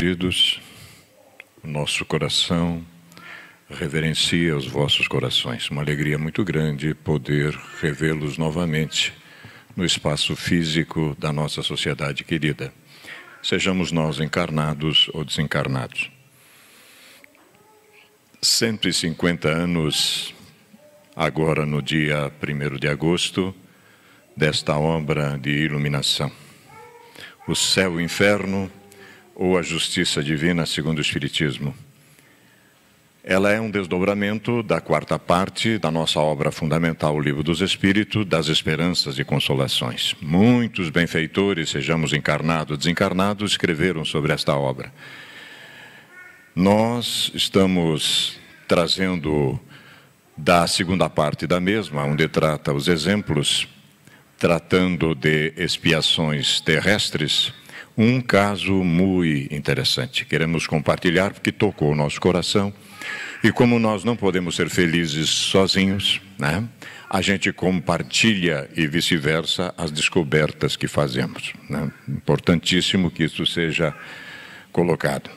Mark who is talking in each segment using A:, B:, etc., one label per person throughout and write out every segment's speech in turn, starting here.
A: queridos, o nosso coração reverencia os vossos corações. Uma alegria muito grande poder revê-los novamente no espaço físico da nossa sociedade querida. Sejamos nós encarnados ou desencarnados. 150 anos, agora no dia 1º de agosto, desta obra de iluminação. O céu e o inferno, ou a justiça divina segundo o Espiritismo. Ela é um desdobramento da 4ª parte da nossa obra fundamental, o Livro dos Espíritos, das Esperanças e Consolações. Muitos benfeitores, sejamos encarnados ou desencarnados, escreveram sobre esta obra. Nós estamos trazendo da 2ª parte da mesma, onde trata os exemplos, tratando de expiações terrestres, um caso muito interessante. Queremos compartilhar porque tocou o nosso coração. E como nós não podemos ser felizes sozinhos, né? A gente compartilha e vice-versa as descobertas que fazemos, né? Importantíssimo que isso seja colocado.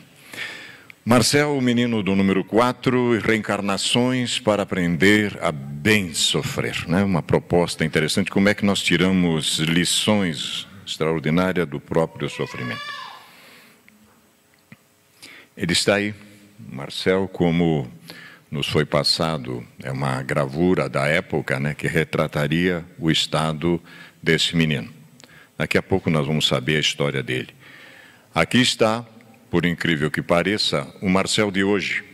A: Marcel, o menino do número 4, reencarnações para aprender a bem sofrer, né? Uma proposta interessante, como é que nós tiramos lições extraordinárias do próprio sofrimento. Ele está aí, Marcel, como nos foi passado, é uma gravura da época, né, que retrataria o estado desse menino. Daqui a pouco nós vamos saber a história dele. Aqui está, por incrível que pareça, o Marcel de hoje,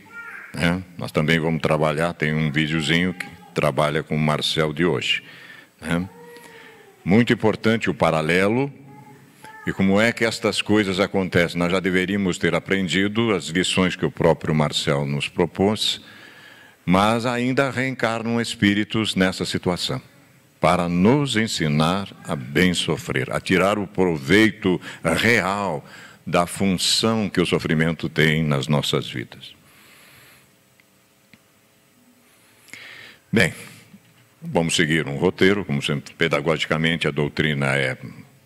A: né? Nós também vamos trabalhar, tem um videozinho que trabalha com o Marcel de hoje, né? Muito importante o paralelo e como é que estas coisas acontecem. Nós já deveríamos ter aprendido as lições que o próprio Marcel nos propôs, mas ainda reencarnam espíritos nessa situação, para nos ensinar a bem sofrer, a tirar o proveito real da função que o sofrimento tem nas nossas vidas. Bem, vamos seguir um roteiro, como sempre, pedagogicamente a doutrina é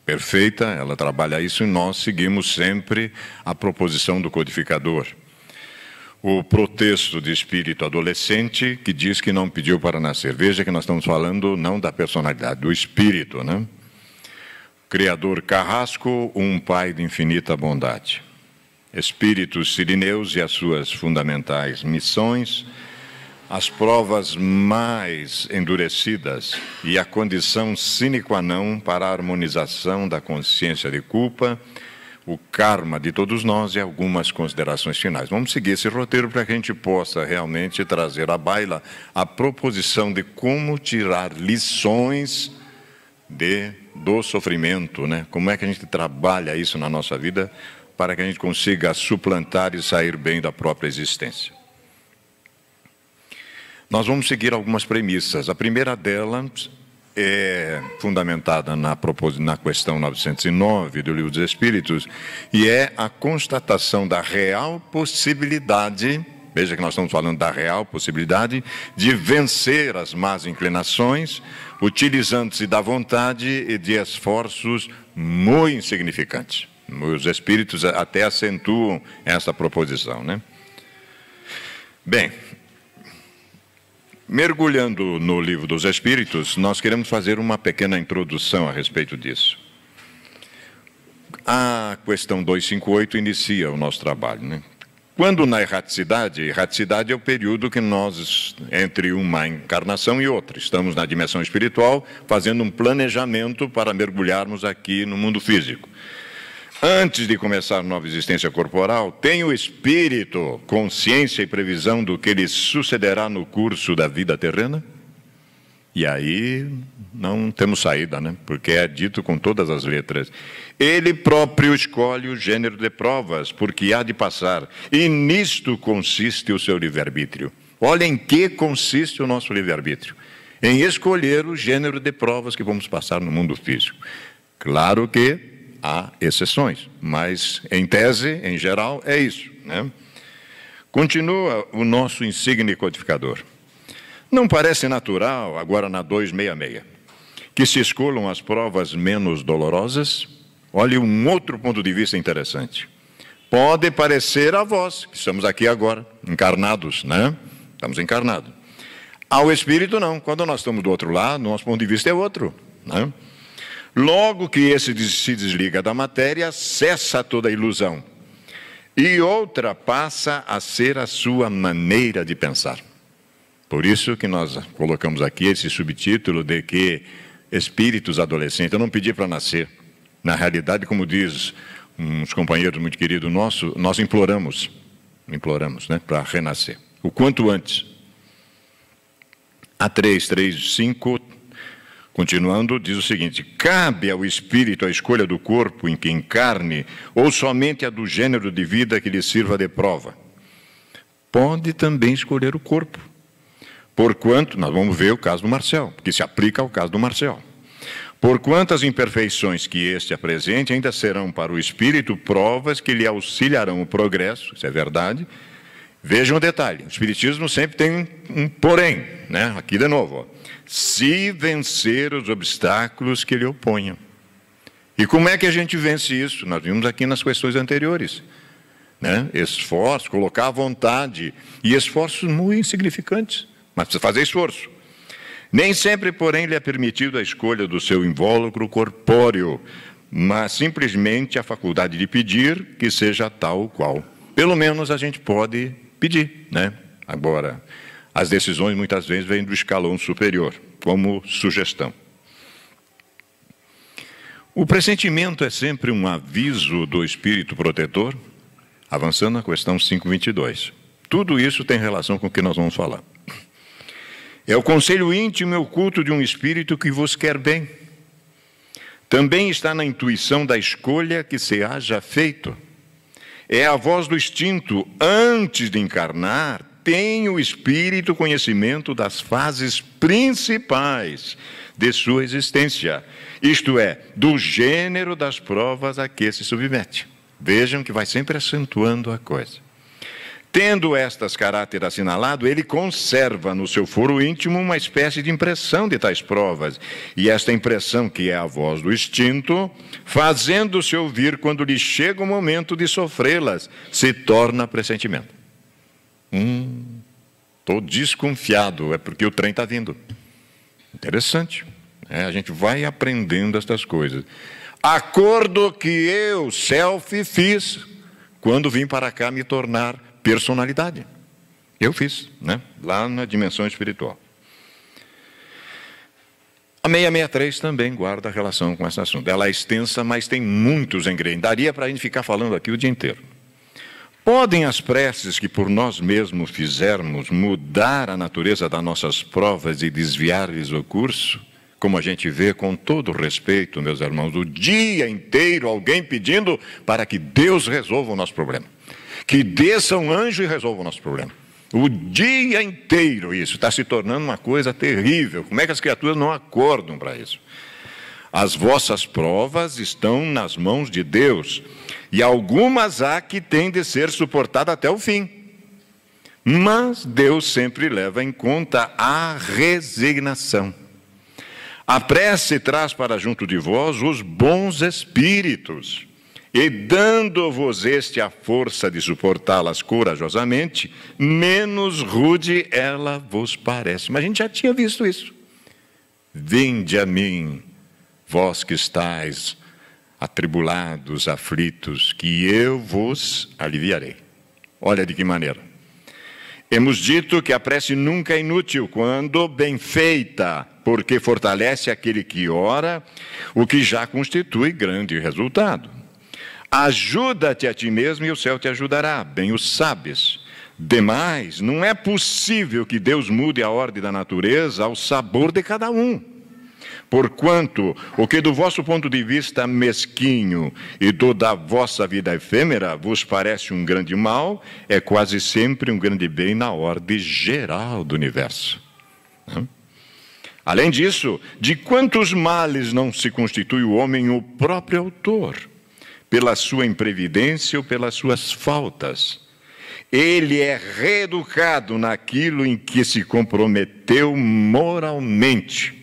A: perfeita, ela trabalha isso e nós seguimos sempre a proposição do codificador. O protexto de espírito adolescente que diz que não pediu para nascer. Veja que nós estamos falando não da personalidade, do espírito, né? Criador carrasco, um pai de infinita bondade. Espíritos sirineus e as suas fundamentais missões, as provas mais endurecidas e a condição sine qua non para a harmonização da consciência de culpa, o karma de todos nós e algumas considerações finais. Vamos seguir esse roteiro para que a gente possa realmente trazer à baila a proposição de como tirar lições do sofrimento, né? Como é que a gente trabalha isso na nossa vida para que a gente consiga suplantar e sair bem da própria existência. Nós vamos seguir algumas premissas. A primeira delas é fundamentada na questão 909 do Livro dos Espíritos e é a constatação da real possibilidade, veja que nós estamos falando da real possibilidade, de vencer as más inclinações, utilizando-se da vontade e de esforços muito insignificantes. Os Espíritos até acentuam essa proposição, né? Bem, mergulhando no Livro dos Espíritos, nós queremos fazer uma pequena introdução a respeito disso. A questão 258 inicia o nosso trabalho, né? Quando na erraticidade é o período que nós, entre uma encarnação e outra, estamos na dimensão espiritual, fazendo um planejamento para mergulharmos aqui no mundo físico. Antes de começar a nova existência corporal, tem o espírito consciência e previsão do que lhe sucederá no curso da vida terrena? E aí não temos saída, né? Porque é dito com todas as letras. Ele próprio escolhe o gênero de provas, porque há de passar. E nisto consiste o seu livre-arbítrio. Olha em que consiste o nosso livre-arbítrio. Em escolher o gênero de provas que vamos passar no mundo físico. Claro que há exceções, mas em tese, em geral, é isso, né? Continua o nosso insigne codificador. Não parece natural, agora na 266, que se escolham as provas menos dolorosas? Olhe um outro ponto de vista interessante. Pode parecer a vós, que estamos aqui agora, encarnados, né? Estamos encarnados. Ao Espírito não. Quando nós estamos do outro lado, nosso ponto de vista é outro, né? Logo que esse se desliga da matéria, cessa toda a ilusão. E outra passa a ser a sua maneira de pensar. Por isso que nós colocamos aqui esse subtítulo de que espíritos adolescentes, eu não pedi para nascer. Na realidade, como diz uns companheiros muito queridos nossos, nós imploramos, né, para renascer. O quanto antes. A 3:5, continuando, diz o seguinte: cabe ao espírito a escolha do corpo em que encarne, ou somente a do gênero de vida que lhe sirva de prova? Pode também escolher o corpo. Porquanto, nós vamos ver o caso do Marcel, que se aplica ao caso do Marcel. Porquanto as imperfeições que este apresente ainda serão para o espírito provas que lhe auxiliarão o progresso, isso é verdade. Vejam um detalhe, o espiritismo sempre tem um porém, né? Aqui de novo, ó. Se vencer os obstáculos que lhe oponham. E como é que a gente vence isso? Nós vimos aqui nas questões anteriores, né? Esforço, colocar a vontade, e esforços muito insignificantes, mas precisa fazer esforço. Nem sempre, porém, lhe é permitido a escolha do seu invólucro corpóreo, mas simplesmente a faculdade de pedir que seja tal qual. Pelo menos a gente pode pedir, né? Agora, as decisões muitas vezes vêm do escalão superior, como sugestão. O pressentimento é sempre um aviso do espírito protetor? Avançando na questão 522. Tudo isso tem relação com o que nós vamos falar. É o conselho íntimo e oculto de um espírito que vos quer bem. Também está na intuição da escolha que se haja feito. É a voz do instinto, antes de encarnar, tem o espírito conhecimento das fases principais de sua existência, isto é, do gênero das provas a que se submete. Vejam que vai sempre acentuando a coisa. Tendo estas caráter assinalado, ele conserva no seu foro íntimo uma espécie de impressão de tais provas, e esta impressão, que é a voz do instinto, fazendo-se ouvir quando lhe chega o momento de sofrê-las, se torna pressentimento. Estou desconfiado, é porque o trem está vindo. Interessante, a gente vai aprendendo estas coisas. Acordo que eu, self, fiz quando vim para cá me tornar personalidade. Eu fiz, né? Lá na dimensão espiritual. A 663 também guarda relação com esse assunto. Ela é extensa, mas tem muitos ingredientes. Daria para a gente ficar falando aqui o dia inteiro. Podem as preces que por nós mesmos fizermos mudar a natureza das nossas provas e desviar-lhes o curso? Como a gente vê, com todo respeito, meus irmãos, o dia inteiro alguém pedindo para que Deus resolva o nosso problema. Que desça um anjo e resolva o nosso problema. O dia inteiro isso está se tornando uma coisa terrível. Como é que as criaturas não acordam para isso? As vossas provas estão nas mãos de Deus, e algumas há que têm de ser suportadas até o fim. Mas Deus sempre leva em conta a resignação. A prece traz para junto de vós os bons espíritos, e dando-vos este a força de suportá-las corajosamente, menos rude ela vos parece. Mas a gente já tinha visto isso. Vinde a mim, vós que estáis atribulados, aflitos, que eu vos aliviarei. Olha de que maneira. Hemos dito que a prece nunca é inútil quando bem feita, porque fortalece aquele que ora, o que já constitui grande resultado. Ajuda-te a ti mesmo e o céu te ajudará, bem o sabes. Demais, não é possível que Deus mude a ordem da natureza ao sabor de cada um. Porquanto, o que do vosso ponto de vista mesquinho e do da vossa vida efêmera vos parece um grande mal, é quase sempre um grande bem na ordem geral do universo. Além disso, de quantos males não se constitui o homem o próprio autor? Pela sua imprevidência ou pelas suas faltas. Ele é reeducado naquilo em que se comprometeu moralmente.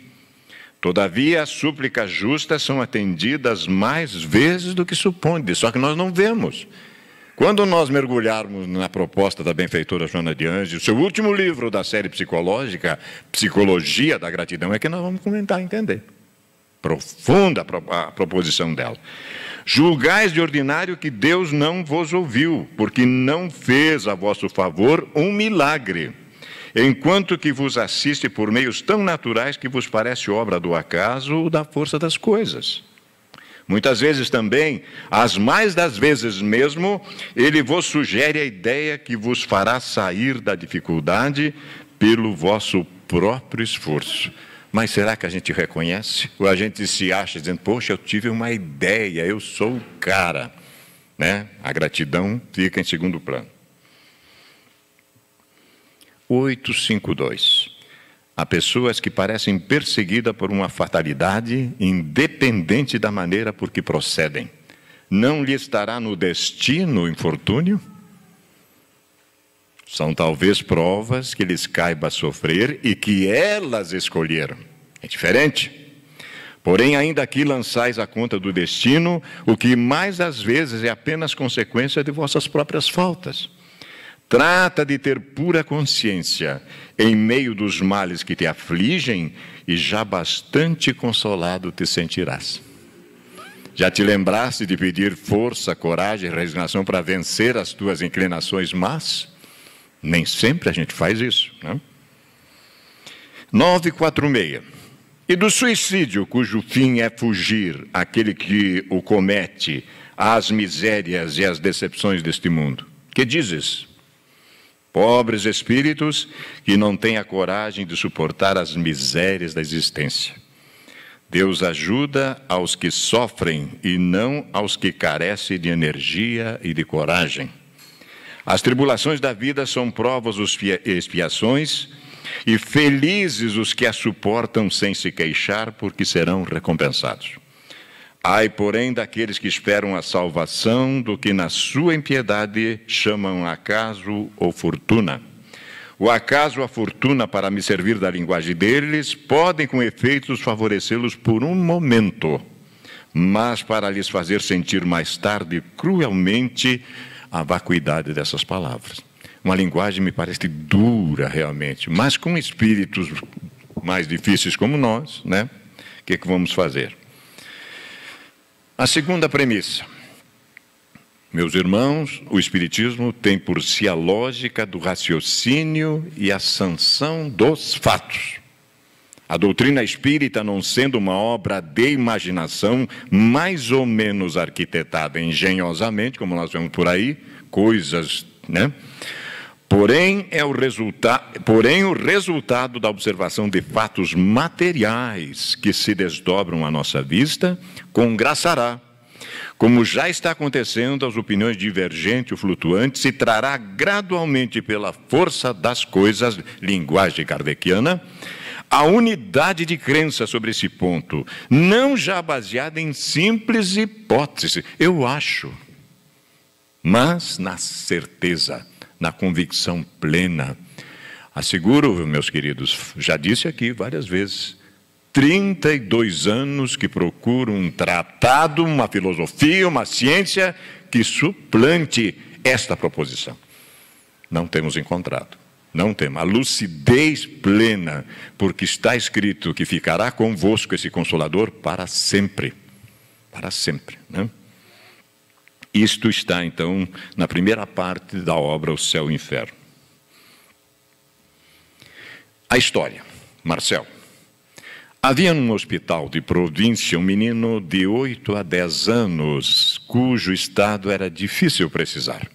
A: Todavia, as súplicas justas são atendidas mais vezes do que supõe, só que nós não vemos. Quando nós mergulharmos na proposta da benfeitora Joana de Ângeles, o seu último livro da série psicológica, Psicologia da Gratidão, é que nós vamos tentar entender. Profunda a proposição dela. Julgais de ordinário que Deus não vos ouviu, porque não fez a vosso favor um milagre, enquanto que vos assiste por meios tão naturais que vos parece obra do acaso ou da força das coisas. Muitas vezes também, as mais das vezes mesmo, ele vos sugere a ideia que vos fará sair da dificuldade pelo vosso próprio esforço. Mas será que a gente reconhece? Ou a gente se acha dizendo, poxa, eu tive uma ideia, eu sou o cara, né? A gratidão fica em segundo plano. 852. Há pessoas que parecem perseguidas por uma fatalidade independente da maneira por que procedem. Não lhe estará no destino o infortúnio? São talvez provas que lhes caiba sofrer e que elas escolheram. É diferente. Porém, ainda aqui lançais à conta do destino o que mais às vezes é apenas consequência de vossas próprias faltas. Trata de ter pura consciência em meio dos males que te afligem e já bastante consolado te sentirás. Já te lembraste de pedir força, coragem e resignação para vencer as tuas inclinações más? Nem sempre a gente faz isso, né? 946. E do suicídio, cujo fim é fugir aquele que o comete às misérias e às decepções deste mundo. Que dizes? Pobres espíritos que não têm a coragem de suportar as misérias da existência. Deus ajuda aos que sofrem e não aos que carecem de energia e de coragem. As tribulações da vida são provas e expiações, e felizes os que as suportam sem se queixar, porque serão recompensados. Ai, porém, daqueles que esperam a salvação do que na sua impiedade chamam acaso ou fortuna. O acaso ou a fortuna, para me servir da linguagem deles, podem com efeitos favorecê-los por um momento, mas para lhes fazer sentir mais tarde cruelmente a vacuidade dessas palavras. Uma linguagem me parece dura realmente, mas com espíritos mais difíceis como nós, né? O que vamos fazer? A segunda premissa. Meus irmãos, o Espiritismo tem por si a lógica do raciocínio e a sanção dos fatos. A doutrina espírita, não sendo uma obra de imaginação, mais ou menos arquitetada engenhosamente, como nós vemos por aí, coisas, né? Porém, o resultado da observação de fatos materiais que se desdobram à nossa vista, congraçará, como já está acontecendo às opiniões divergentes ou flutuantes, e trará gradualmente pela força das coisas, linguagem kardeciana, a unidade de crença sobre esse ponto, não já baseada em simples hipóteses, eu acho, mas na certeza, na convicção plena. Asseguro, meus queridos, já disse aqui várias vezes, 32 anos que procuro um tratado, uma filosofia, uma ciência que suplante esta proposição. Não temos encontrado. Não temos. A lucidez plena, porque está escrito que ficará convosco esse Consolador para sempre. Para sempre, né? Isto está, então, na primeira parte da obra O Céu e o Inferno. A história. Marcel. Havia num hospital de província um menino de 8 a 10 anos, cujo estado era difícil precisar.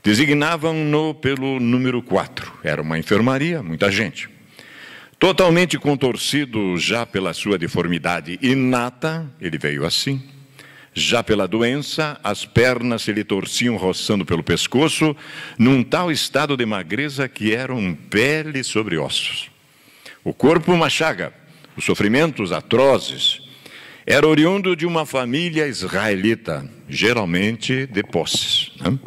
A: Designavam-no pelo número 4. Era uma enfermaria, muita gente. Totalmente contorcido já pela sua deformidade inata, ele veio assim. Já pela doença, as pernas se lhe torciam roçando pelo pescoço, num tal estado de magreza que eram pele sobre ossos. O corpo uma chaga, os sofrimentos atrozes. Era oriundo de uma família israelita, geralmente de posses, né?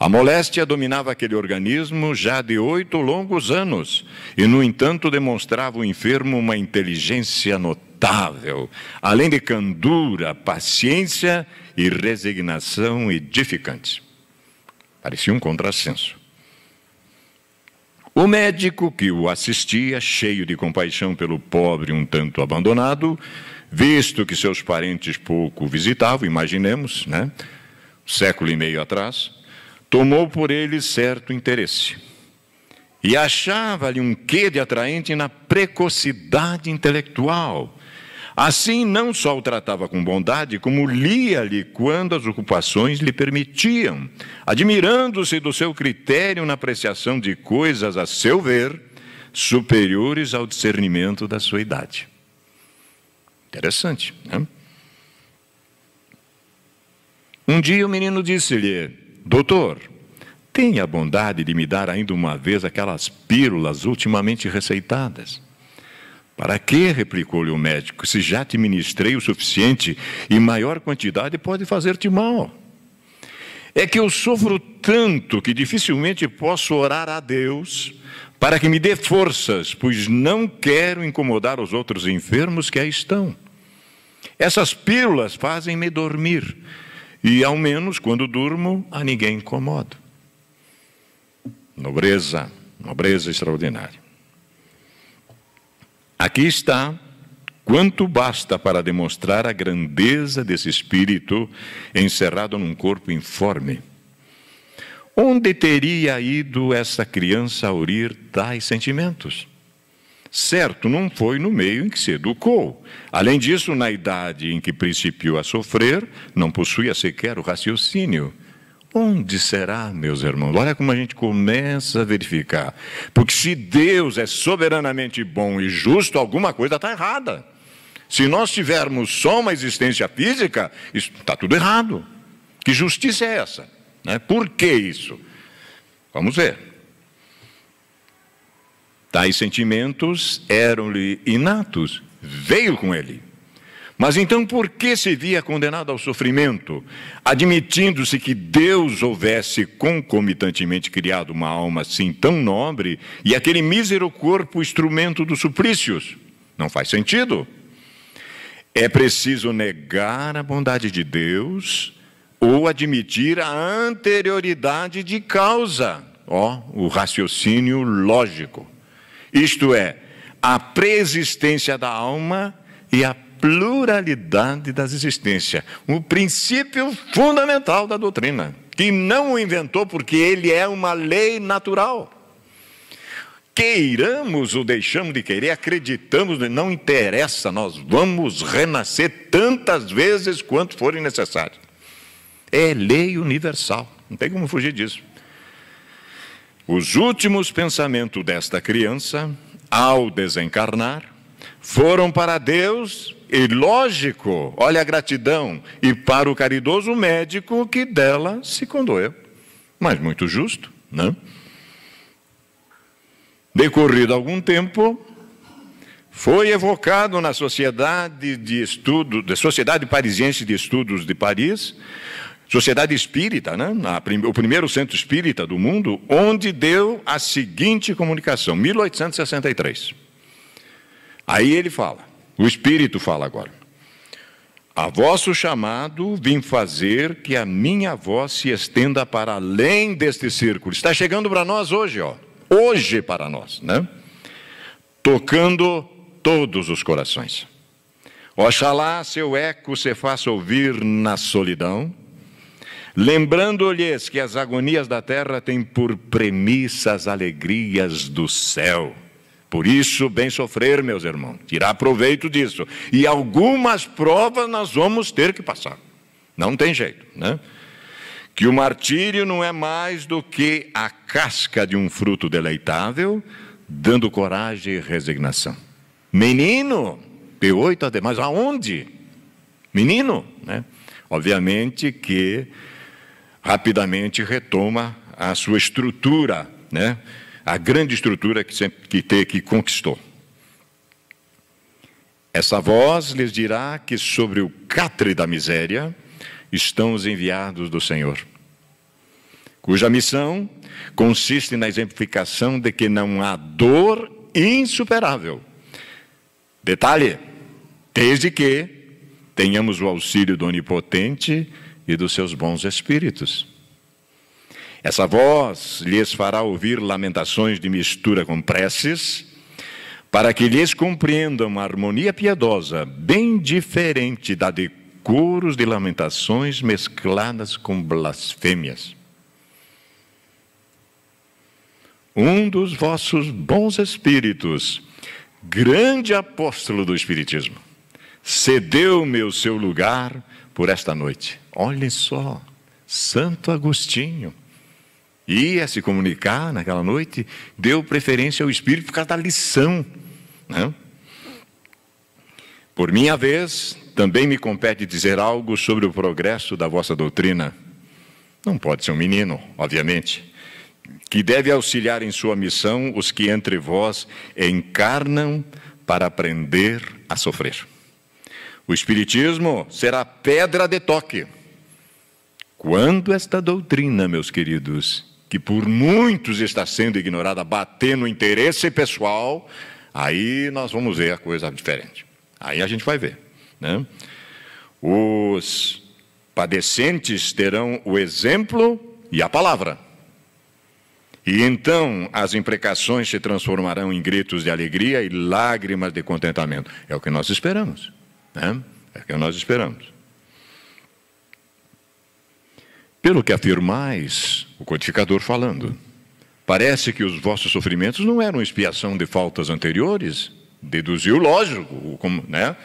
A: A moléstia dominava aquele organismo já de 8 longos anos, e, no entanto, demonstrava o enfermo uma inteligência notável, além de candura, paciência e resignação edificantes. Parecia um contrassenso. O médico que o assistia, cheio de compaixão pelo pobre um tanto abandonado, visto que seus parentes pouco o visitavam, imaginemos, né? Século e meio atrás, tomou por ele certo interesse. E achava-lhe um quê de atraente na precocidade intelectual. Assim, não só o tratava com bondade, como lia-lhe quando as ocupações lhe permitiam, admirando-se do seu critério na apreciação de coisas, a seu ver, superiores ao discernimento da sua idade. Interessante, né? Um dia o menino disse-lhe: doutor, tenha a bondade de me dar ainda uma vez aquelas pílulas ultimamente receitadas. Para quê? Replicou-lhe o médico, se já te ministrei o suficiente e maior quantidade pode fazer-te mal. É que eu sofro tanto que dificilmente posso orar a Deus para que me dê forças, pois não quero incomodar os outros enfermos que aí estão. Essas pílulas fazem-me dormir e, ao menos, quando durmo, a ninguém incomodo. Nobreza, nobreza extraordinária. Aqui está quanto basta para demonstrar a grandeza desse espírito encerrado num corpo informe. Onde teria ido essa criança a aurir tais sentimentos? Certo, não foi no meio em que se educou. Além disso, na idade em que principiou a sofrer, não possuía sequer o raciocínio. Onde será, meus irmãos? Olha como a gente começa a verificar. Porque se Deus é soberanamente bom e justo, alguma coisa está errada. Se nós tivermos só uma existência física, está tudo errado. Que justiça é essa? Né? Por que isso? Vamos ver. Tais sentimentos eram-lhe inatos, veio com ele. Mas então por que se via condenado ao sofrimento, admitindo-se que Deus houvesse concomitantemente criado uma alma assim tão nobre e aquele mísero corpo instrumento dos suplícios? Não faz sentido. É preciso negar a bondade de Deus ou admitir a anterioridade de causa, o raciocínio lógico. Isto é, a preexistência da alma e a pluralidade das existências, o princípio fundamental da doutrina, que não o inventou porque ele é uma lei natural. Queiramos ou deixamos de querer, acreditamos, não interessa, nós vamos renascer tantas vezes quanto forem necessárias. É lei universal, não tem como fugir disso. Os últimos pensamentos desta criança, ao desencarnar, foram para Deus e, lógico, olha a gratidão, e para o caridoso médico que dela se condoeu. Mas muito justo, né? Decorrido algum tempo, foi evocado na Sociedade de Estudo, da Sociedade Parisiense de Estudos de Paris, Sociedade Espírita, né? O primeiro centro espírita do mundo, onde deu a seguinte comunicação, 1863. Aí ele fala, o Espírito fala agora. A vosso chamado vim fazer que a minha voz se estenda para além deste círculo. Está chegando para nós hoje, hoje para nós, né? Tocando todos os corações. Oxalá seu eco se faça ouvir na solidão, lembrando-lhes que as agonias da terra têm por premissa as alegrias do céu. Por isso, bem sofrer, meus irmãos, tirar proveito disso. E algumas provas nós vamos ter que passar. Não tem jeito, né? Que o martírio não é mais do que a casca de um fruto deleitável, dando coragem e resignação. Menino, P8, mas aonde? Menino, né? Obviamente que rapidamente retoma a sua estrutura, né? A grande estrutura que conquistou. Essa voz lhes dirá que sobre o catre da miséria estão os enviados do Senhor, cuja missão consiste na exemplificação de que não há dor insuperável. Detalhe, desde que tenhamos o auxílio do Onipotente e dos seus bons espíritos. Essa voz lhes fará ouvir lamentações de mistura com preces, para que lhes compreendam uma harmonia piedosa, bem diferente da de coros de lamentações mescladas com blasfêmias. Um dos vossos bons espíritos, grande apóstolo do Espiritismo, cedeu-me o seu lugar por esta noite. Olhem só, Santo Agostinho ia se comunicar naquela noite, deu preferência ao Espírito por causa da lição, né? Por minha vez, também me compete dizer algo sobre o progresso da vossa doutrina. Não pode ser um menino, obviamente, que deve auxiliar em sua missão os que entre vós encarnam para aprender a sofrer. O Espiritismo será pedra de toque. Quando esta doutrina, meus queridos, que por muitos está sendo ignorada, bater no interesse pessoal, aí nós vamos ver a coisa diferente. Aí a gente vai ver, né? Os padecentes terão o exemplo e a palavra. E então as imprecações se transformarão em gritos de alegria e lágrimas de contentamento. É o que nós esperamos, né? É o que nós esperamos. Pelo que afirmais, o codificador falando, parece que os vossos sofrimentos não eram expiação de faltas anteriores. Deduziu, lógico, né?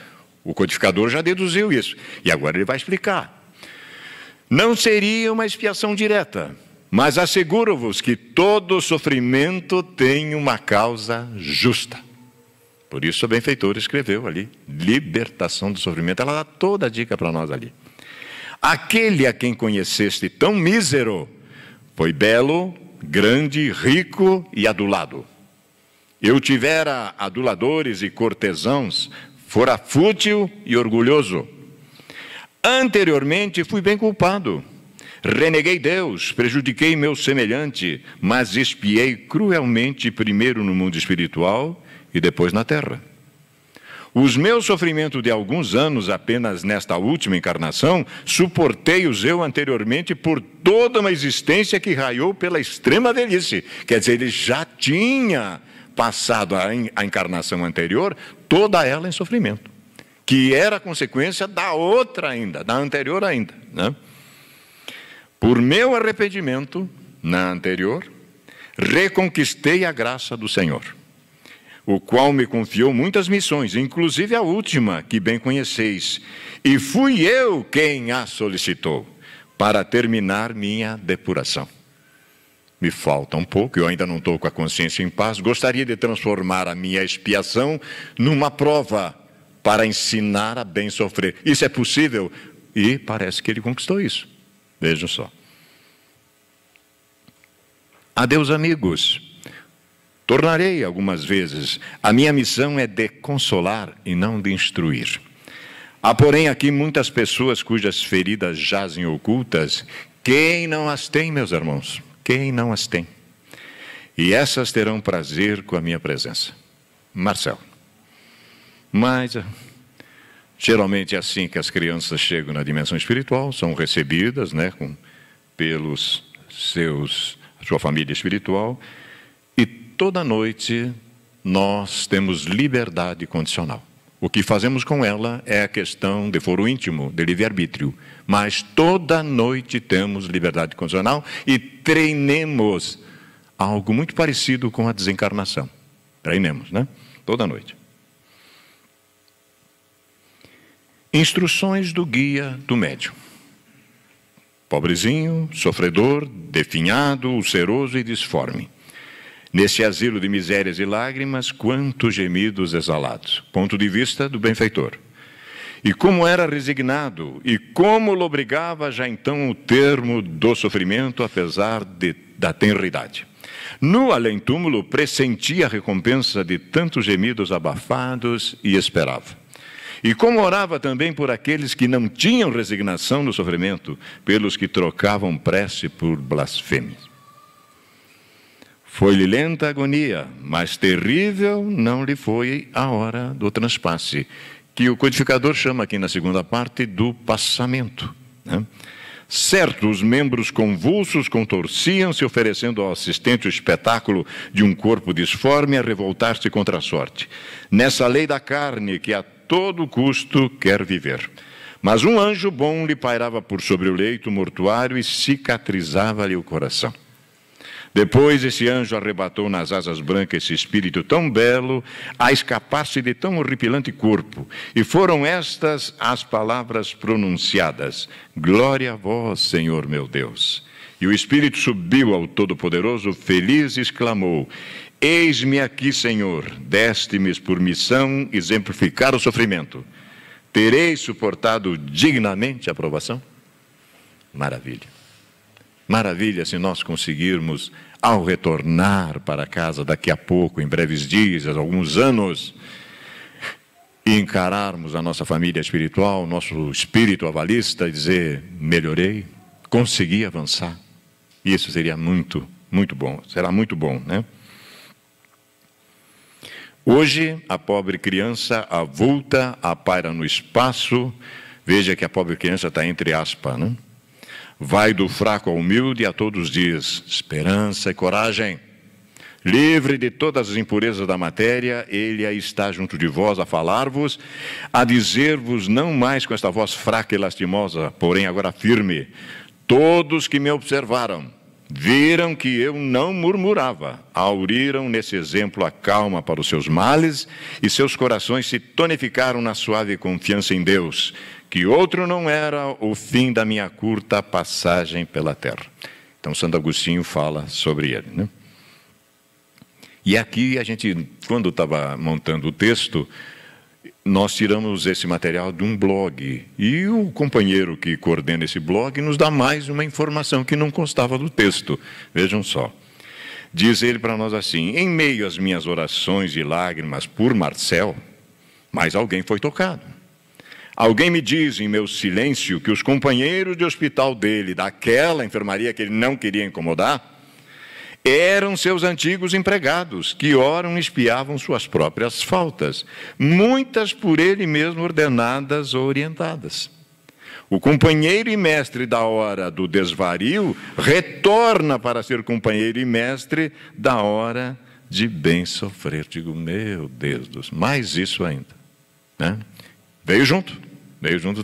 A: O codificador já deduziu isso. E agora ele vai explicar. Não seria uma expiação direta, mas asseguro-vos que todo sofrimento tem uma causa justa. Por isso a benfeitora escreveu ali, libertação do sofrimento. Ela dá toda a dica para nós ali. Aquele a quem conheceste tão mísero foi belo, grande, rico e adulado. Eu tivera aduladores e cortesãos, fora fútil e orgulhoso. Anteriormente fui bem culpado. Reneguei Deus, prejudiquei meu semelhante, mas expiei cruelmente primeiro no mundo espiritual e depois na terra. Os meus sofrimentos de alguns anos, apenas nesta última encarnação, suportei-os eu anteriormente por toda uma existência que raiou pela extrema velhice. Quer dizer, ele já tinha passado a encarnação anterior, toda ela em sofrimento, que era consequência da outra ainda, da anterior ainda, né? Por meu arrependimento, na anterior, reconquistei a graça do Senhor, o qual me confiou muitas missões, inclusive a última, que bem conheceis, e fui eu quem a solicitou, para terminar minha depuração. Me falta um pouco, eu ainda não estou com a consciência em paz, gostaria de transformar a minha expiação numa prova, para ensinar a bem sofrer. Isso é possível? E parece que ele conquistou isso. Vejam só. Adeus, amigos. Tornarei algumas vezes. A minha missão é de consolar e não de instruir. Há, porém, aqui muitas pessoas cujas feridas jazem ocultas. Quem não as tem, meus irmãos? Quem não as tem? E essas terão prazer com a minha presença. Marcelo. Mas, geralmente é assim que as crianças chegam na dimensão espiritual, são recebidas, né, pelos sua família espiritual, e toda noite nós temos liberdade condicional. O que fazemos com ela é a questão de foro íntimo, de livre-arbítrio. Mas toda noite temos liberdade condicional e treinemos algo muito parecido com a desencarnação. Treinemos, né? Toda noite. Instruções do guia do médium. Pobrezinho, sofredor, definhado, ulceroso e disforme. Nesse asilo de misérias e lágrimas, quantos gemidos exalados. Ponto de vista do benfeitor. E como era resignado, e como lobrigava já então o termo do sofrimento, apesar da tenridade. No além-túmulo, pressentia a recompensa de tantos gemidos abafados e esperava. E como orava também por aqueles que não tinham resignação no sofrimento, pelos que trocavam prece por blasfêmia. Foi-lhe lenta a agonia, mas terrível não lhe foi a hora do transpasse, que o codificador chama aqui na segunda parte do passamento, né? Certo, os membros convulsos contorciam-se, oferecendo ao assistente o espetáculo de um corpo disforme a revoltar-se contra a sorte. Nessa lei da carne que a todo custo quer viver. Mas um anjo bom lhe pairava por sobre o leito mortuário e cicatrizava-lhe o coração. Depois esse anjo arrebatou nas asas brancas esse espírito tão belo, a escapar-se de tão horripilante corpo. E foram estas as palavras pronunciadas: glória a vós, Senhor meu Deus. E o espírito subiu ao Todo-Poderoso, feliz, e exclamou: eis-me aqui, Senhor, deste-me por missão exemplificar o sofrimento. Terei suportado dignamente a provação? Maravilha. Maravilha se nós conseguirmos, ao retornar para casa daqui a pouco, em breves dias, alguns anos, e encararmos a nossa família espiritual, nosso espírito avalista, e dizer: melhorei, consegui avançar. Isso seria muito, muito bom. Será muito bom, né? Hoje, a pobre criança avulta, apaira no espaço. Veja que a pobre criança está entre aspas, né? Vai do fraco ao humilde, a todos diz esperança e coragem. Livre de todas as impurezas da matéria, ele aí está junto de vós a falar-vos, a dizer-vos não mais com esta voz fraca e lastimosa, porém agora firme: todos que me observaram, viram que eu não murmurava, auriram nesse exemplo a calma para os seus males, e seus corações se tonificaram na suave confiança em Deus, que outro não era o fim da minha curta passagem pela terra. Então, Santo Agostinho fala sobre ele, né? E aqui a gente, quando estava montando o texto, nós tiramos esse material de um blog. E o companheiro que coordena esse blog nos dá mais uma informação que não constava do texto. Vejam só. Diz ele para nós assim: em meio às minhas orações e lágrimas por Marcel, mas alguém foi tocado. Alguém me diz em meu silêncio que os companheiros de hospital dele, daquela enfermaria que ele não queria incomodar, eram seus antigos empregados, que ora espiavam suas próprias faltas, muitas por ele mesmo ordenadas ou orientadas. O companheiro e mestre da hora do desvario retorna para ser companheiro e mestre da hora de bem sofrer. Digo, meu Deus do céu, mais isso ainda, né? Veio junto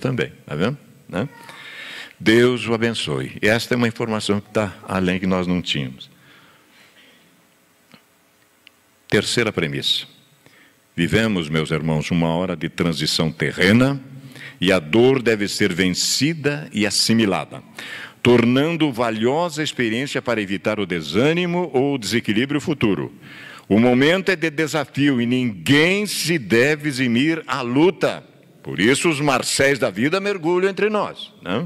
A: também, está vendo? Né? Deus o abençoe. E esta é uma informação que está além que nós não tínhamos. Terceira premissa. Vivemos, meus irmãos, uma hora de transição terrena e a dor deve ser vencida e assimilada, tornando valiosa a experiência para evitar o desânimo ou o desequilíbrio futuro. O momento é de desafio e ninguém se deve eximir à luta. Por isso os Marcéis da vida mergulham entre nós, né?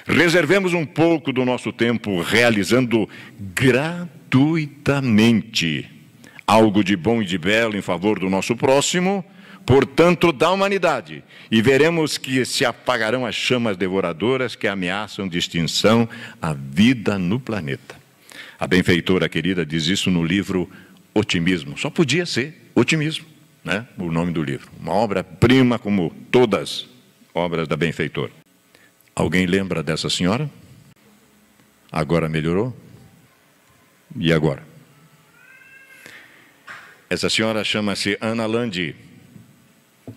A: Reservemos um pouco do nosso tempo realizando gratuitamente algo de bom e de belo em favor do nosso próximo, portanto da humanidade, e veremos que se apagarão as chamas devoradoras que ameaçam de extinção a vida no planeta. A benfeitora querida diz isso no livro Otimismo. Só podia ser Otimismo, né? O nome do livro. Uma obra-prima como todas obras da benfeitora. Alguém lembra dessa senhora? Agora melhorou? E agora? Essa senhora chama-se Ana Landi.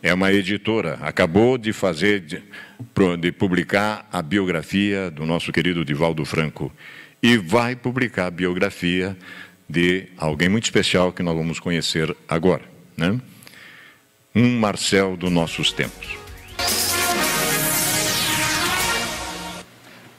A: É uma editora. Acabou de publicar a biografia do nosso querido Divaldo Franco. E vai publicar a biografia de alguém muito especial que nós vamos conhecer agora, né? Um Marcel dos nossos tempos.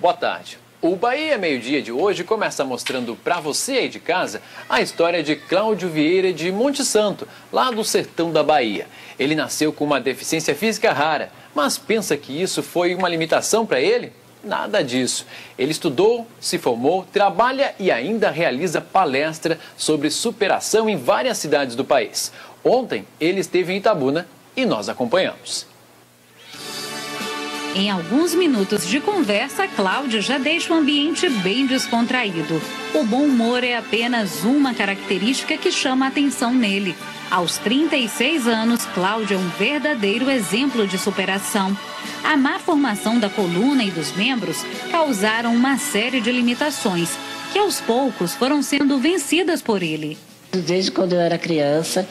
B: Boa tarde. O Bahia Meio-Dia de hoje começa mostrando para você aí de casa a história de Cláudio Vieira de Monte Santo, lá do sertão da Bahia. Ele nasceu com uma deficiência física rara, mas pensa que isso foi uma limitação para ele? Nada disso. Ele estudou, se formou, trabalha e ainda realiza palestra sobre superação em várias cidades do país. Ontem ele esteve em Itabuna e nós acompanhamos.
C: Em alguns minutos de conversa, Cláudio já deixa o ambiente bem descontraído. O bom humor é apenas uma característica que chama a atenção nele. Aos 36 anos, Cláudio é um verdadeiro exemplo de superação. A má formação da coluna e dos membros causaram uma série de limitações, que aos poucos foram sendo vencidas por ele.
D: Desde quando eu era criança,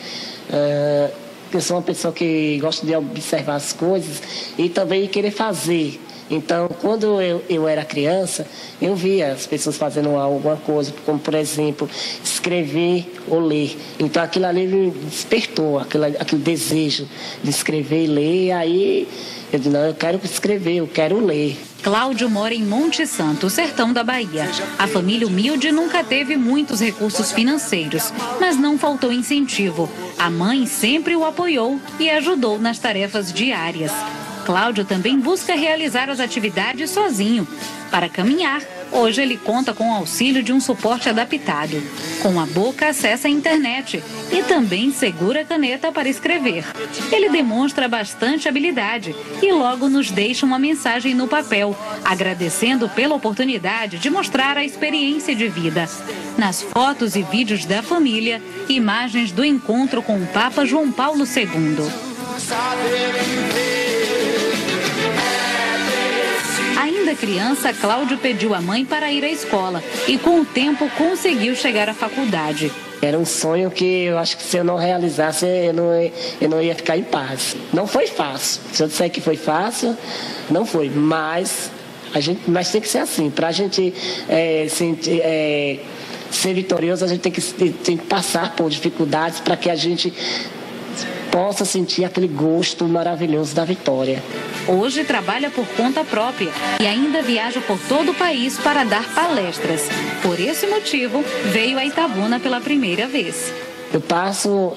D: eu sou uma pessoa que gosta de observar as coisas e também querer fazer. Então, quando eu era criança, eu via as pessoas fazendo alguma coisa, como, por exemplo, escrever ou ler. Então, aquilo ali me despertou, aquele desejo de escrever e ler. E aí, eu disse, não, eu quero escrever, eu quero ler.
C: Cláudio mora em Monte Santo, sertão da Bahia. A família humilde nunca teve muitos recursos financeiros, mas não faltou incentivo. A mãe sempre o apoiou e ajudou nas tarefas diárias. Cláudio também busca realizar as atividades sozinho. Para caminhar, hoje ele conta com o auxílio de um suporte adaptado. Com a boca, acessa a internet e também segura a caneta para escrever. Ele demonstra bastante habilidade e logo nos deixa uma mensagem no papel, agradecendo pela oportunidade de mostrar a experiência de vida. Nas fotos e vídeos da família, imagens do encontro com o Papa João Paulo II. Ainda criança, Cláudio pediu à mãe para ir à escola e, com o tempo, conseguiu chegar à faculdade.
D: Era um sonho que eu acho que se eu não realizasse, eu não ia ficar em paz. Não foi fácil. Se eu disser que foi fácil, não foi. Mas tem que ser assim. Para a gente ser vitorioso, a gente tem que passar por dificuldades para que a gente possa sentir aquele gosto maravilhoso da vitória.
C: Hoje trabalha por conta própria e ainda viaja por todo o país para dar palestras. Por esse motivo, veio a Itabuna pela primeira vez.
D: Eu passo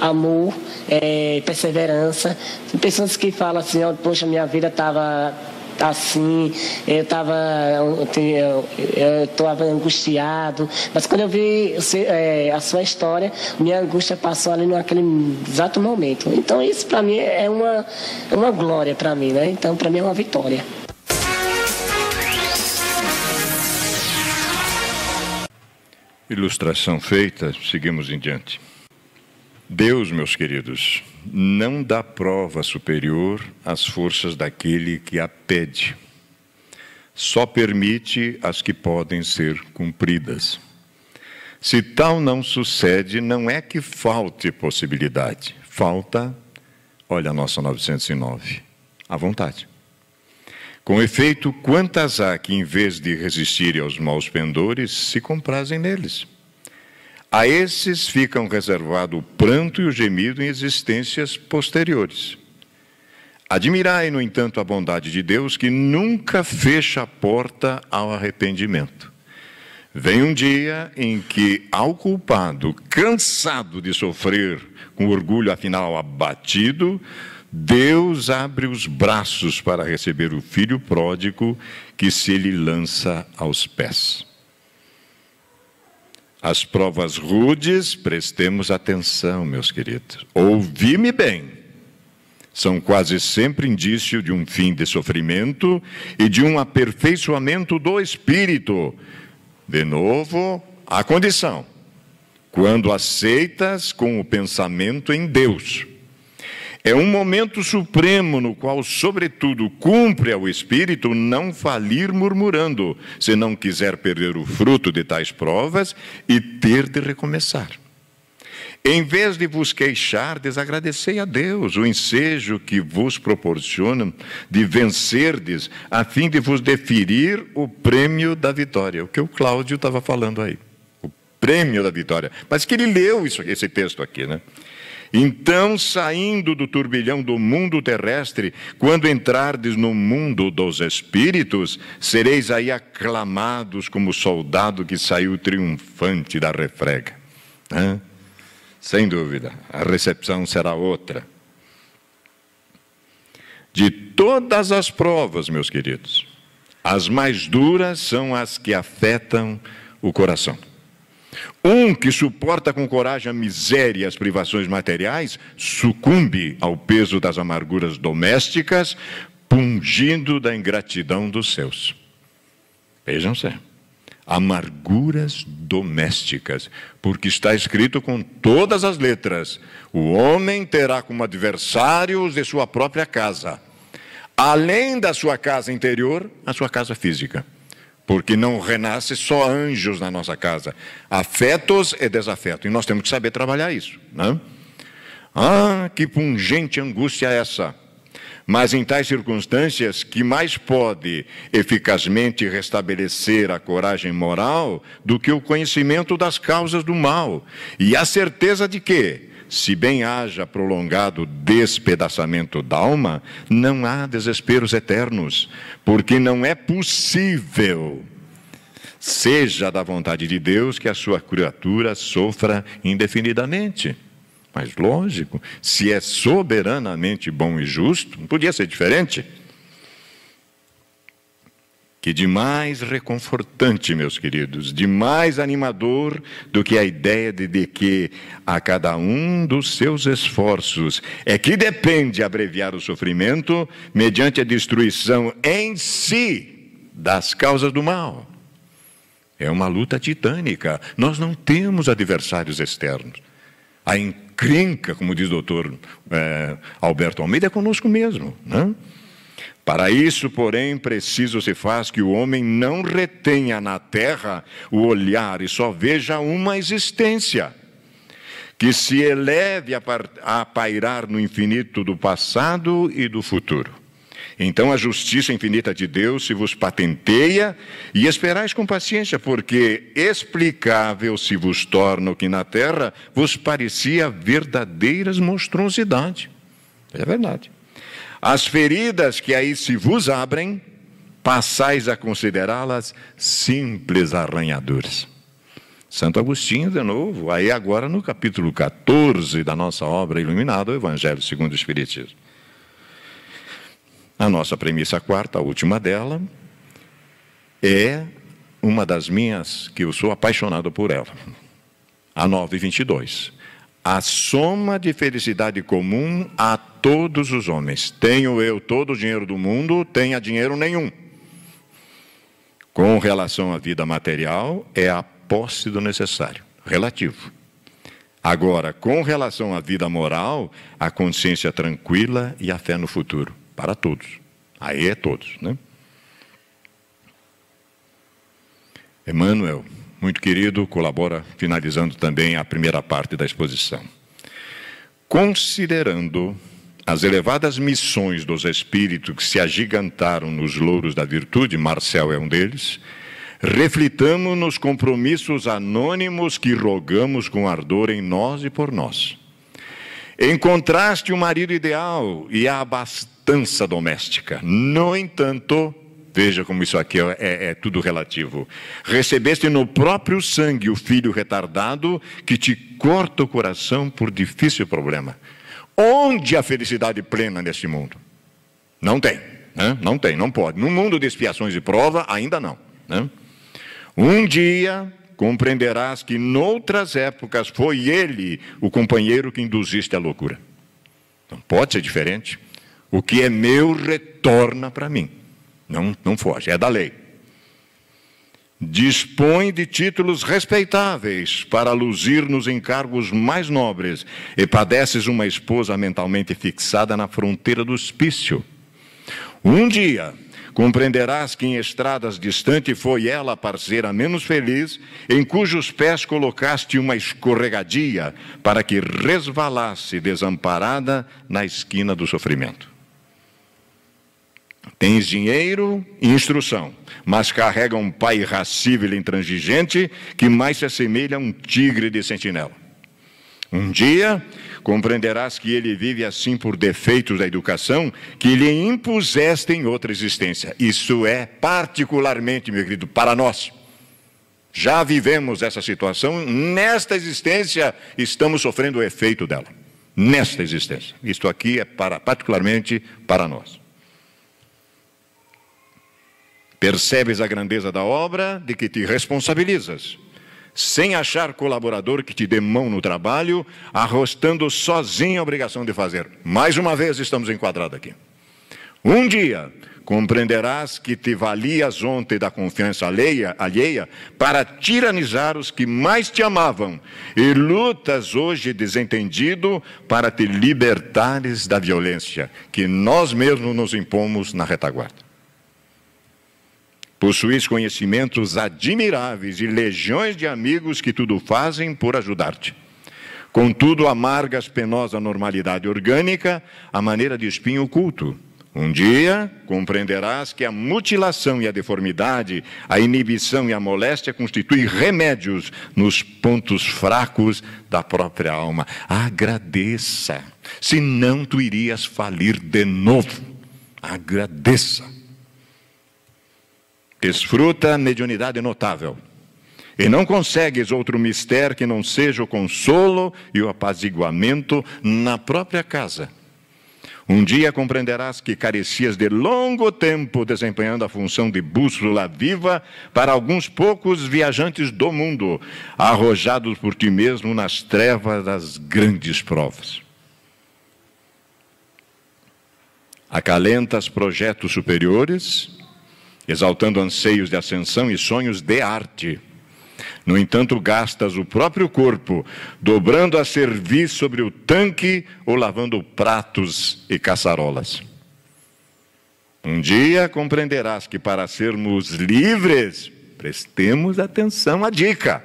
D: amor, perseverança. Tem pessoas que falam assim, poxa, minha vida estava assim, eu estava angustiado, mas quando eu vi a sua história, minha angústia passou ali naquele exato momento. Então isso para mim é uma glória para mim, né? Então para mim é uma vitória.
A: Ilustração feita, seguimos em diante. Deus, meus queridos, não dá prova superior às forças daquele que a pede. Só permite as que podem ser cumpridas. Se tal não sucede, não é que falte possibilidade. Falta, olha a nossa 909, a vontade. Com efeito, quantas há que, em vez de resistirem aos maus pendores, se comprazem neles? A esses ficam reservado o pranto e o gemido em existências posteriores. Admirai, no entanto, a bondade de Deus, que nunca fecha a porta ao arrependimento. Vem um dia em que, ao culpado, cansado de sofrer, com orgulho afinal abatido, Deus abre os braços para receber o filho pródigo que se lhe lança aos pés. As provas rudes, prestemos atenção, meus queridos. Ouvi-me bem. São quase sempre indício de um fim de sofrimento e de um aperfeiçoamento do espírito. De novo, a condição: quando aceitas com o pensamento em Deus. É um momento supremo no qual, sobretudo, cumpre ao espírito não falir murmurando, se não quiser perder o fruto de tais provas e ter de recomeçar. Em vez de vos queixardes, agradecei a Deus o ensejo que vos proporciona de vencerdes, a fim de vos deferir o prêmio da vitória. O que o Cláudio estava falando aí. O prêmio da vitória. Mas que ele leu esse texto aqui, né? Então, saindo do turbilhão do mundo terrestre, quando entrardes no mundo dos espíritos, sereis aí aclamados como o soldado que saiu triunfante da refrega. Sem dúvida, a recepção será outra. De todas as provas, meus queridos, as mais duras são as que afetam o coração. Um que suporta com coragem a miséria e as privações materiais, sucumbe ao peso das amarguras domésticas, pungindo da ingratidão dos seus. Vejam-se. Amarguras domésticas, porque está escrito com todas as letras: o homem terá como adversários de sua própria casa, além da sua casa interior, a sua casa física, porque não renasce só anjos na nossa casa, afetos e desafetos, e nós temos que saber trabalhar isso, né? Ah, que pungente angústia é essa! Mas em tais circunstâncias, que mais pode eficazmente restabelecer a coragem moral do que o conhecimento das causas do mal e a certeza de que, se bem haja prolongado despedaçamento da alma, não há desesperos eternos, porque não é possível, seja da vontade de Deus, que a sua criatura sofra indefinidamente. Mas lógico, se é soberanamente bom e justo, não podia ser diferente. Que de mais reconfortante, meus queridos, de mais animador do que a ideia de que a cada um dos seus esforços é que depende abreviar o sofrimento mediante a destruição em si das causas do mal. É uma luta titânica. Nós não temos adversários externos. A encrenca, como diz o doutor Alberto Almeida, é conosco mesmo, né? Para isso, porém, preciso se faz que o homem não retenha na terra o olhar e só veja uma existência, que se eleve a pairar no infinito do passado e do futuro. Então a justiça infinita de Deus se vos patenteia e esperais com paciência, porque explicável se vos torna o que na terra vos parecia verdadeiras monstruosidade. É verdade. As feridas que aí se vos abrem, passais a considerá-las simples arranhaduras. Santo Agostinho, de novo, aí agora no capítulo 14 da nossa obra Iluminado, o Evangelho segundo o Espiritismo. A nossa premissa quarta, a última dela, é uma das minhas, que eu sou apaixonado por ela. A 9:22. A soma de felicidade comum a todos os homens. Tenho eu todo o dinheiro do mundo, tenha dinheiro nenhum. Com relação à vida material, é a posse do necessário, relativo. Agora, com relação à vida moral, a consciência tranquila e a fé no futuro. Para todos. Aí é todos, né? Emmanuel, muito querido, colabora finalizando também a primeira parte da exposição. Considerando as elevadas missões dos espíritos que se agigantaram nos louros da virtude, Marcel é um deles, reflitamos nos compromissos anônimos que rogamos com ardor em nós e por nós. Encontraste o marido ideal e a abastança doméstica. No entanto, veja como isso aqui é tudo relativo. Recebeste no próprio sangue o filho retardado que te corta o coração por difícil problema. Onde a felicidade plena neste mundo? Não tem, né? Não tem, não pode. No mundo de expiações e prova, ainda não, né? Um dia compreenderás que noutras épocas foi ele o companheiro que induziste à loucura. Não pode ser diferente. O que é meu retorna para mim. Não foge, é da lei. Dispõe de títulos respeitáveis para luzir nos encargos mais nobres e padeces uma esposa mentalmente fixada na fronteira do hospício. Um dia compreenderás que em estradas distantes foi ela a parceira menos feliz, em cujos pés colocaste uma escorregadia para que resvalasse desamparada na esquina do sofrimento. Tens dinheiro e instrução, mas carrega um pai irascível e intransigente que mais se assemelha a um tigre de sentinela. Um dia compreenderás que ele vive assim por defeitos da educação que lhe impuseste em outra existência. Isso é particularmente, meu querido, para nós. Já vivemos essa situação, nesta existência estamos sofrendo o efeito dela. Nesta existência. Isto aqui é particularmente para nós. Percebes a grandeza da obra de que te responsabilizas, sem achar colaborador que te dê mão no trabalho, arrostando sozinho a obrigação de fazer. Mais uma vez estamos enquadrados aqui. Um dia compreenderás que te valias ontem da confiança alheia para tiranizar os que mais te amavam e lutas hoje desentendido para te libertares da violência que nós mesmos nos impomos na retaguarda. Possuis conhecimentos admiráveis e legiões de amigos que tudo fazem por ajudar-te. Contudo, amargas penosa normalidade orgânica, a maneira de espinho oculto. Um dia compreenderás que a mutilação e a deformidade, a inibição e a moléstia constituem remédios nos pontos fracos da própria alma. Agradeça, senão tu irias falir de novo. Agradeça. Desfruta a mediunidade notável. E não consegues outro mistério que não seja o consolo e o apaziguamento na própria casa. Um dia compreenderás que carecias de longo tempo desempenhando a função de bússola viva para alguns poucos viajantes do mundo, arrojados por ti mesmo nas trevas das grandes provas. Acalentas projetos superiores, exaltando anseios de ascensão e sonhos de arte. No entanto, gastas o próprio corpo, dobrando a servir sobre o tanque ou lavando pratos e caçarolas. Um dia compreenderás que para sermos livres, prestemos atenção à dica.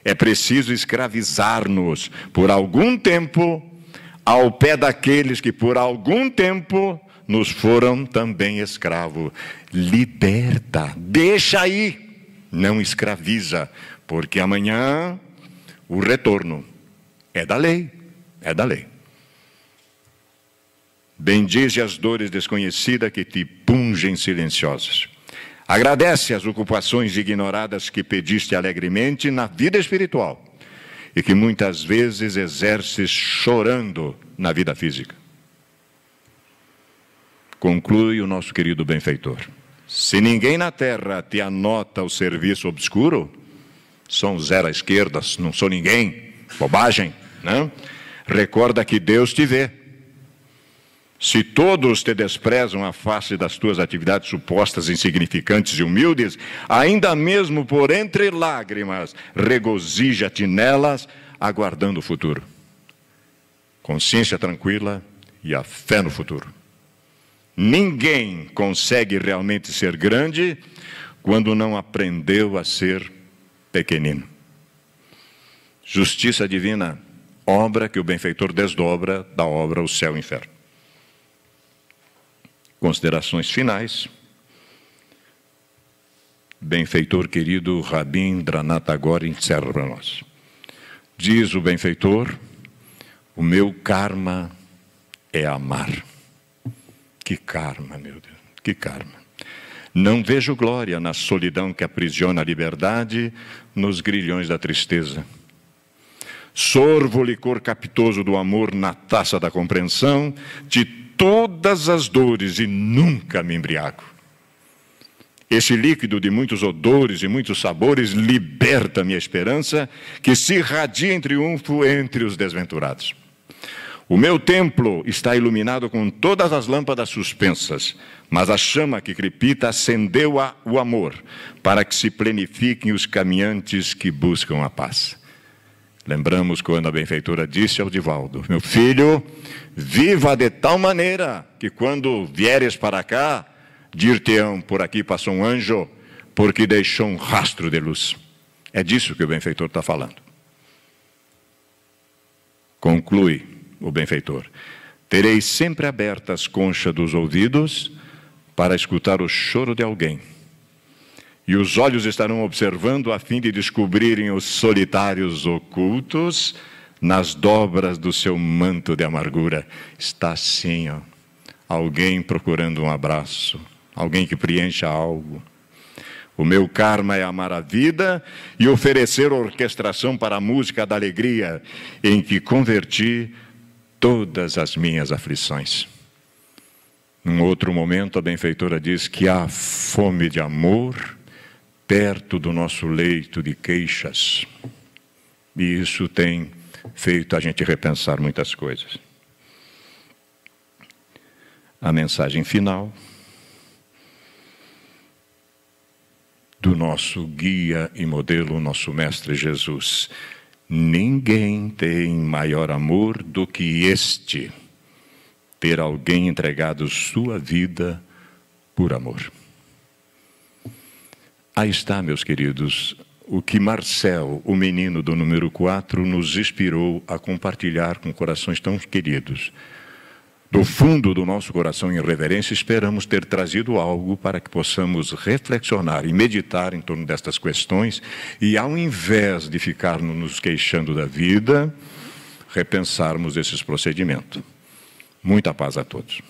A: É preciso escravizar-nos por algum tempo ao pé daqueles que por algum tempo nos foram também escravos. Liberta, deixa aí. Não escraviza, porque amanhã o retorno é da lei, é da lei. Bendize as dores desconhecidas que te pungem silenciosas. Agradece as ocupações ignoradas que pediste alegremente na vida espiritual e que muitas vezes exerces chorando na vida física. Conclui o nosso querido benfeitor. Se ninguém na terra te anota o serviço obscuro, são zero à esquerda, não sou ninguém, bobagem, não? Recorda que Deus te vê. Se todos te desprezam à face das tuas atividades supostas insignificantes e humildes, ainda mesmo por entre lágrimas, regozija-te nelas, aguardando o futuro. Consciência tranquila e a fé no futuro. Ninguém consegue realmente ser grande quando não aprendeu a ser pequenino. Justiça divina, obra que o benfeitor desdobra da obra o céu e o inferno. Considerações finais. Benfeitor querido Rabindranath Tagore encerra para nós. Diz o benfeitor, o meu karma é amar. Que karma, meu Deus, que karma. Não vejo glória na solidão que aprisiona a liberdade, nos grilhões da tristeza. Sorvo o licor capitoso do amor na taça da compreensão de todas as dores e nunca me embriago. Esse líquido de muitos odores e muitos sabores liberta minha esperança, que se irradia em triunfo entre os desventurados. O meu templo está iluminado com todas as lâmpadas suspensas, mas a chama que crepita acendeu o amor, para que se plenifiquem os caminhantes que buscam a paz. Lembramos quando a benfeitora disse ao Divaldo, meu filho, viva de tal maneira que quando vieres para cá, dir-te-ão, por aqui passou um anjo, porque deixou um rastro de luz. É disso que o benfeitor está falando. Conclui o benfeitor. Terei sempre abertas as conchas dos ouvidos para escutar o choro de alguém. E os olhos estarão observando a fim de descobrirem os solitários ocultos nas dobras do seu manto de amargura. Está assim, ó, alguém procurando um abraço, alguém que preencha algo. O meu karma é amar a vida e oferecer orquestração para a música da alegria, em que converti todas as minhas aflições. Num outro momento, a benfeitora diz que há fome de amor perto do nosso leito de queixas. E isso tem feito a gente repensar muitas coisas. a mensagem final do nosso guia e modelo, nosso Mestre Jesus. Ninguém tem maior amor do que este, ter alguém entregado sua vida por amor. Aí está, meus queridos, o que Marcel, o menino do número 4, nos inspirou a compartilhar com corações tão queridos. Do fundo do nosso coração, em reverência, esperamos ter trazido algo para que possamos reflexionar e meditar em torno destas questões e, ao invés de ficarmos nos queixando da vida, repensarmos esses procedimentos. Muita paz a todos.